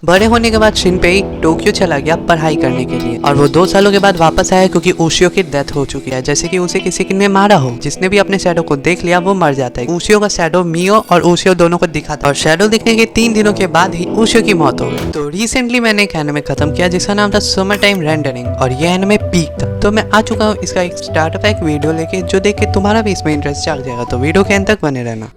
बड़े होने के बाद शिनपेई टोक्यो चला गया पढ़ाई करने के लिए और वो 2 सालों के बाद वापस आया क्योंकि उशियो की डेथ हो चुकी है। जैसे कि उसे किसी ने मारा हो। जिसने भी अपने शैडो को देख लिया वो मर जाता है। उशियो का शैडो मियो और उशियो दोनों को दिखा था और शैडो दिखने के 3 दिनों के बाद ही उशियो की मौत हो गई। तो रिसेंटली मैंने एक एनिमे खत्म किया जिसका नाम था समर टाइम रेंडरिंग और ये एनिमे पीक था। तो मैं आ चुका हूँ इसका एक स्टार्टअप एक वीडियो लेके जो देख के तुम्हारा भी इसमें इंटरेस्ट जाग जाएगा। तो वीडियो के अंत तक बने रहना।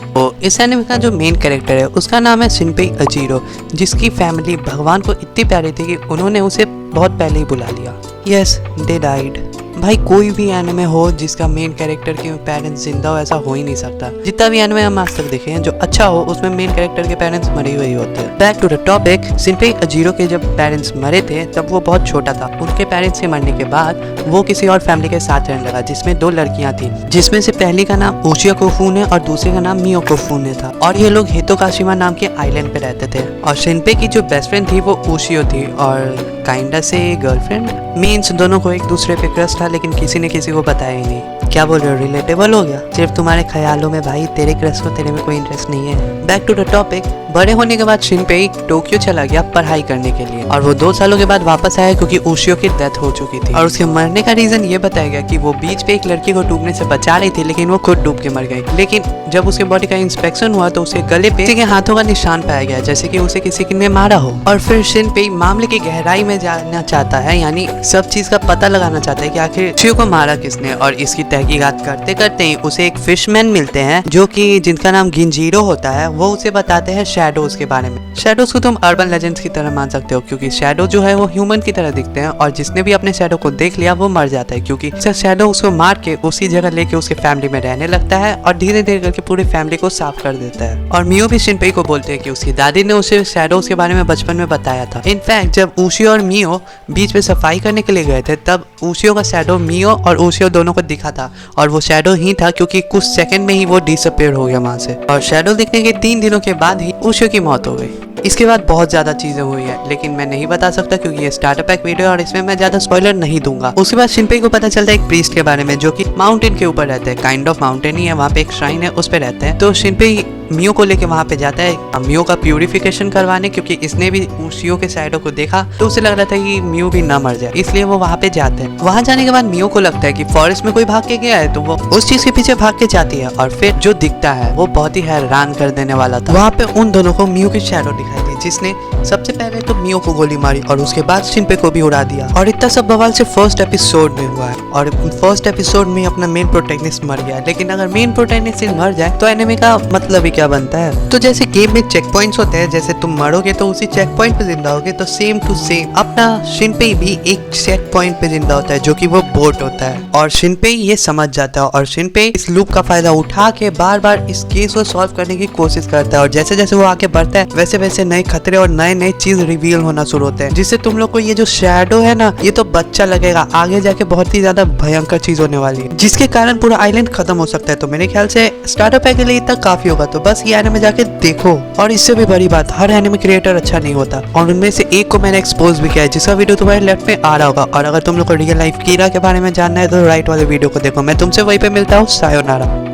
तो इस एनिमे का जो मेन कैरेक्टर है उसका नाम है शिनपेई अजीरो, जिसकी फैमिली भगवान को इतनी प्यारी थी कि उन्होंने उसे बहुत पहले ही बुला लिया। Yes, they died. भाई कोई भी एनिमे हो जिसका मेन कैरेक्टर के पेरेंट्स जिंदा हो ऐसा हो ही नहीं सकता। जितना भी एनिमे हम आज तक देखे हैं जो अच्छा हो उसमें मेन कैरेक्टर के पेरेंट्स मरे हुए ही होते हैं। बैक टू द टॉपिक, शिनपेई अजीरो के जब पेरेंट्स मरे थे तब वो बहुत छोटा था। उनके पेरेंट्स के मरने के बाद वो किसी और फैमिली के साथ रहने लगा जिसमें 2 लड़कियां थी, जिसमें से पहली का नाम ओशिया कोफुने और दूसरे का नाम मियो कोफुने था और ये लोग हितोकाशिमा नाम के आइलैंड पे रहते थे। और शिनपेई की जो बेस्ट फ्रेंड थी वो ओशियो थी और काइंडा से गर्लफ्रेंड मीन्स दोनों को एक दूसरे पे क्रश था, लेकिन किसी ने किसी को बताया ही नहीं। क्या बोल रहे हो, रिलेटेबल हो गया? सिर्फ तुम्हारे ख्यालों में भाई, तेरे क्रश को तेरे में कोई इंटरेस्ट नहीं है। बैक टू द टॉपिक, बड़े होने के बाद शिनपेई टोक्यो चला गया पढ़ाई करने के लिए और वो 2 सालों के बाद वापस आया क्योंकि उशियो की डेथ हो चुकी थी। और उसके मरने का रीजन ये बताया गया कि वो बीच पे एक लड़की को डूबने से बचा रही थी लेकिन वो खुद डूब के मर गई। लेकिन जब उसके बॉडी का इंस्पेक्शन हुआ तो उसके गले पे किसी के हाथों का निशान पाया गया, जैसे कि उसे किसी ने मारा हो। और फिर शिनपेई मामले की गहराई में जाना चाहता है, यानी सब चीज का पता लगाना चाहता है कि आखिर उशियो को मारा किसने। और इसकी तहकीकात करते करते ही उसे एक फिशमैन मिलते हैं जो कि जिनका नाम गिंजीरो होता है। वो उसे बताते हैं शैडोज के बारे में। शैडोज को तुम अर्बन लेजेंड्स की तरह मान सकते हो क्योंकि शैडो जो है वो ह्यूमन की तरह दिखते हैं और जिसने भी अपने शैडो को देख लिया वो मर जाता है क्योंकि शैडो उसको मार के उसी जगह लेके उसके फैमिली में रहने लगता है और धीरे धीरे करके पूरी फैमिली को साफ कर देता है। और मियो भी शिनपेई को बोलते हैं कि उसकी दादी ने उसे शैडोज के बारे में बचपन में बताया था। इनफैक्ट जब उशियो और मियो बीच में सफाई करने के लिए गए थे तब उशियो का शैडो मियो और उशियो दोनों को दिखा था और वो शैडो ही था क्योंकि कुछ सेकंड में ही वो डिसअपीयर हो गया वहां से। और शैडो दिखने के 3 दिनों के बाद ही उशियो की मौत हो गई। इसके बाद बहुत ज्यादा चीजें हुई है लेकिन मैं नहीं बता सकता क्योंकि ये स्टार्टअप एक वीडियो और इसमें मैं ज्यादा स्पॉइलर नहीं दूंगा। उसके बाद शिनपेई को पता चलता है एक प्रीस्ट के बारे में जो कि माउंटेन के ऊपर रहते हैं, काइंड ऑफ माउंटेन ही है, वहाँ पे एक श्राइन है उस पे रहते हैं। तो शिनपेई मियो को लेके वहाँ पे जाता है मियो का प्यूरिफिकेशन करवाने क्योंकि इसने भी उशियो के शैडो को देखा तो उसे लग रहा था कि मियो भी ना मर जाए, इसलिए वो वहाँ पे जाते हैं। वहाँ जाने के बाद मियो को लगता है कि फॉरेस्ट में कोई भाग के गया है तो वो उस चीज के पीछे भाग के जाती है और फिर जो दिखता है वो बहुत ही हैरान कर देने वाला था। वहाँ पे उन दोनों को मियो की शैडो दिखाई दी जिसने सबसे पहले तो मियो को गोली मारी और उसके बाद शिनपेई को भी उड़ा दिया। और इतना सब बवाल से फर्स्ट एपिसोड में हुआ है और फर्स्ट एपिसोड में अपना मेन प्रोटैगनिस्ट मर गया। लेकिन अगर मेन प्रोटैगनिस्ट मर जाए तो एनिमे का मतलब ही क्या बनता है। तो जैसे गेम में चेक पॉइंट्स होते हैं, जैसे तुम मरोगे तो उसी चेक पॉइंट पे जिंदा होगे, तो सेम टू सेम अपना शिनपेई भी एक चेक पॉइंट पे जिंदा होता है जो कि वो बोट होता है। और शिनपेई ये समझ जाता है और शिनपेई इस लूप का फायदा उठा के बार बार इस केस को सॉल्व करने की कोशिश करता है और जैसे जैसे वो आगे बढ़ता है वैसे वैसे नए खतरे और नए नए चीज रिवील होना शुरू होते हैं, जिससे तुम लोग को ये जो शैडो है ना ये तो बच्चा लगेगा, आगे जाके बहुत ही ज्यादा भयंकर चीज होने वाली है जिसके कारण पूरा आइलैंड खत्म हो सकता है। तो मेरे ख्याल से स्टार्टअप के लिए इतना काफी होगा। तो बस ये एनिमे जाके देखो। और इससे भी बड़ी बात, हर एनिमे क्रिएटर अच्छा नहीं होता और उनमें से एक को मैंने एक्सपोज भी किया है जिसका वीडियो तुम्हारे लेफ्ट में आ रहा होगा। और अगर तुम लोग को रियल लाइफ कीरा के बारे में जानना है तो राइट वाले वीडियो को देखो। मैं तुमसे वहीं पे मिलता हूँ। सायोनारा।